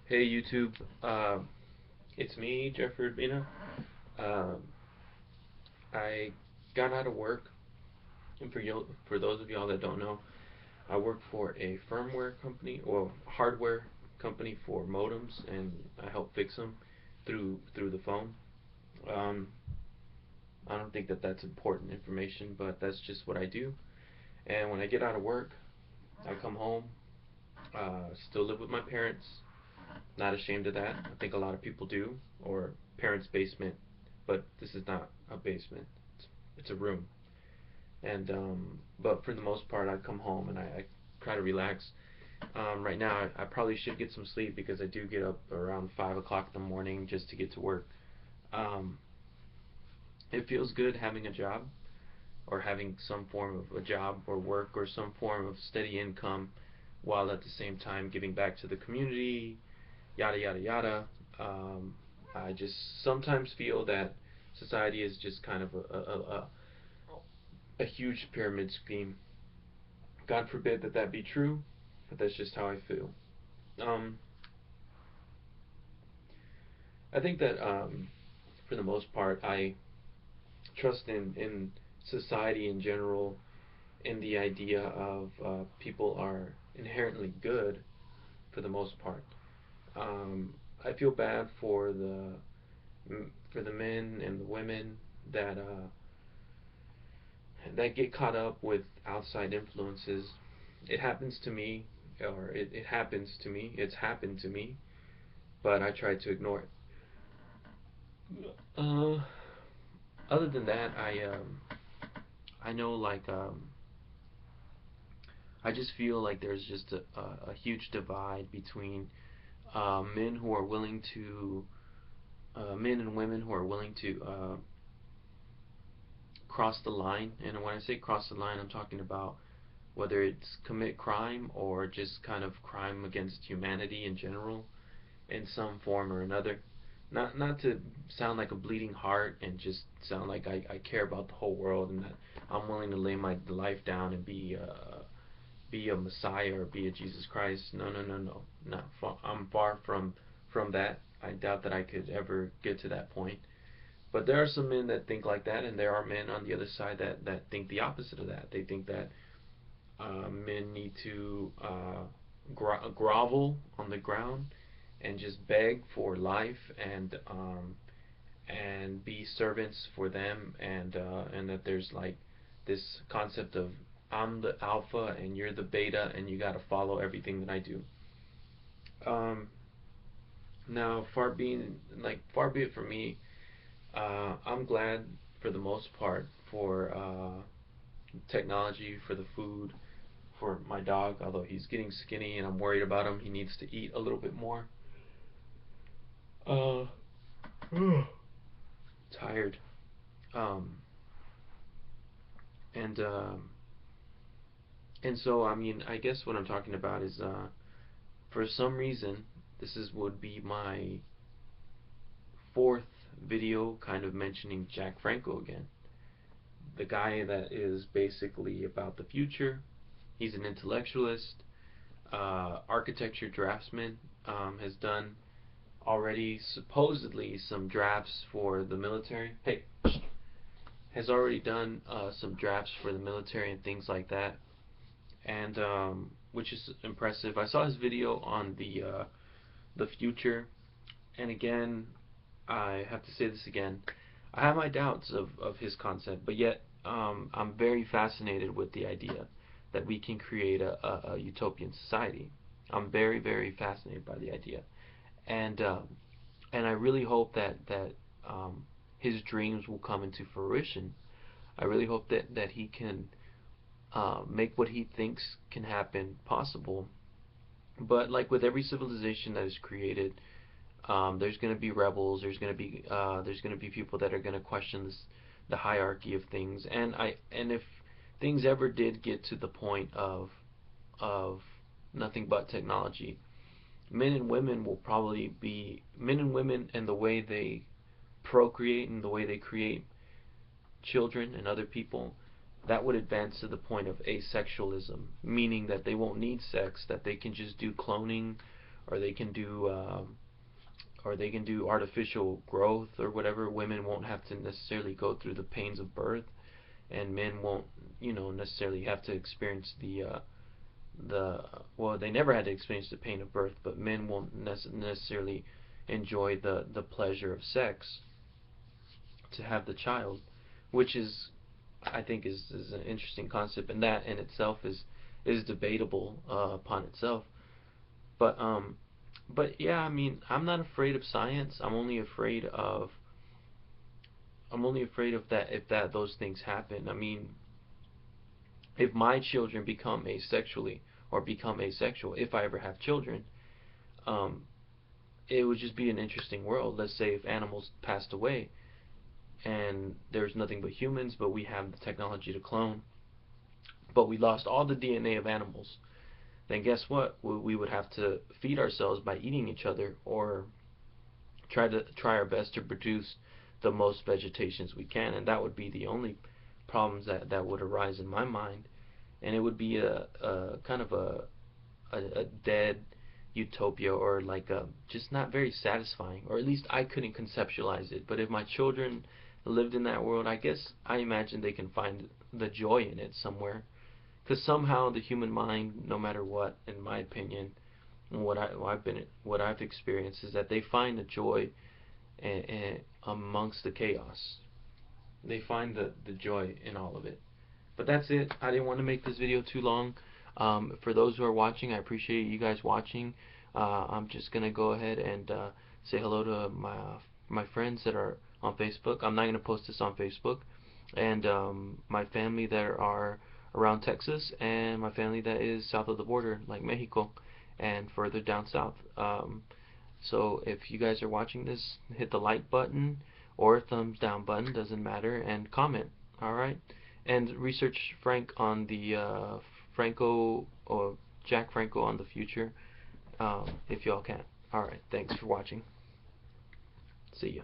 Hey YouTube, it's me, Jeffrey Urbina. Um, I got out of work, and for those of y'all that don't know, I work for a firmware company or hardware company for modems, and I help fix them through the phone. Um, I don't think that that's important information, but that's just what I do. And when I get out of work, I come home, still live with my parents. Not ashamed of that. I think a lot of people do, or parents' basement, but this is not a basement. It's a room. And but for the most part, I come home and I try to relax. Right now, I probably should get some sleep because I do get up around 5 o'clock in the morning just to get to work. Um, it feels good having a job or having some form of a job or work or some form of steady income while at the same time giving back to the community, yada yada yada. Um, I just sometimes feel that society is just kind of a huge pyramid scheme. God forbid that that be true, but that's just how I feel. Um, I think that for the most part, I trust in society in general, in the idea of people are inherently good for the most part. I feel bad for the men and the women that that get caught up with outside influences. It happens to me, or it happens to me. It's happened to me, but I try to ignore it. Uh, Other than that, I know I just feel like there's just a huge divide between men who are willing to men and women who are willing to cross the line. And when I say cross the line, I'm talking about whether it's commit crime or just kind of crime against humanity in general in some form or another. Not to sound like a bleeding heart and just sound like I care about the whole world and that I'm willing to lay my life down and be a Messiah or be a Jesus Christ. No, no, no, no. Not far, I'm far from that. I doubt that I could ever get to that point. But there are some men that think like that, and there are men on the other side that think the opposite of that. They think that men need to grovel on the ground and just beg for life and be servants for them, and that there's like this concept of I'm the alpha and you're the beta and you got to follow everything that I do. Um, Now, far be it from me. I'm glad for the most part for technology, for the food, for my dog. Although he's getting skinny and I'm worried about him, he needs to eat a little bit more. Uh, Tired. Um, and and so I mean, I guess what I'm talking about is for some reason this is would be my fourth video kind of mentioning Jacque Franco again. The guy that is basically about the future. He's an intellectualist, architecture draftsman, has done already supposedly some drafts for the military. Hey, has already done some drafts for the military and things like that, and which is impressive. I saw his video on the future, and again, I have to say this again. I have my doubts of his concept, but yet I'm very fascinated with the idea that we can create a utopian society. I'm very fascinated by the idea, and I really hope that his dreams will come into fruition. I really hope that he can make what he thinks can happen possible. But like with every civilization that is created, there's going to be rebels. There's going to be people that are going to question the hierarchy of things. And if things ever did get to the point of nothing but technology, men and women will probably be men and women, and the way they procreate and the way they create children and other people, that would advance to the point of asexualism, meaning that they won't need sex, that they can just do cloning or they can do artificial growth or whatever. Women won't have to necessarily go through the pains of birth, and men won't, necessarily have to experience the well, they never had to experience the pain of birth, but men won't necessarily enjoy the pleasure of sex to have the child, which is, I think, is an interesting concept, and that in itself is debatable upon itself. But yeah, I mean, I'm not afraid of science. I'm only afraid of that if that those things happen. I mean, if my children become asexually or become asexual, if I ever have children, um, it would just be an interesting world. Let's say if animals passed away and there's nothing but humans, but we have the technology to clone, but we lost all the DNA of animals, then guess what? We would have to feed ourselves by eating each other, or try our best to produce the most vegetations we can, and that would be the only problems that would arise in my mind, and it would be a kind of a dead utopia, or like a just not very satisfying, or at least I couldn't conceptualize it. But if my children lived in that world, I guess I imagine they can find the joy in it somewhere, because somehow the human mind, no matter what, in my opinion, and what I've experienced, is that they find the joy amongst the chaos. They find the joy in all of it. But that's it. I didn't want to make this video too long. For those who are watching, I appreciate you guys watching. I'm just gonna go ahead and say hello to my friends that are on Facebook. I'm not gonna post this on Facebook, and my family that are around Texas, and my family that is south of the border, like Mexico, and further down south. So if you guys are watching this, hit the like button or thumbs down button, doesn't matter, and comment. All right, and research Frank on the Franco, or Jacque Franco on the future, if y'all can. All right, thanks for watching. See ya.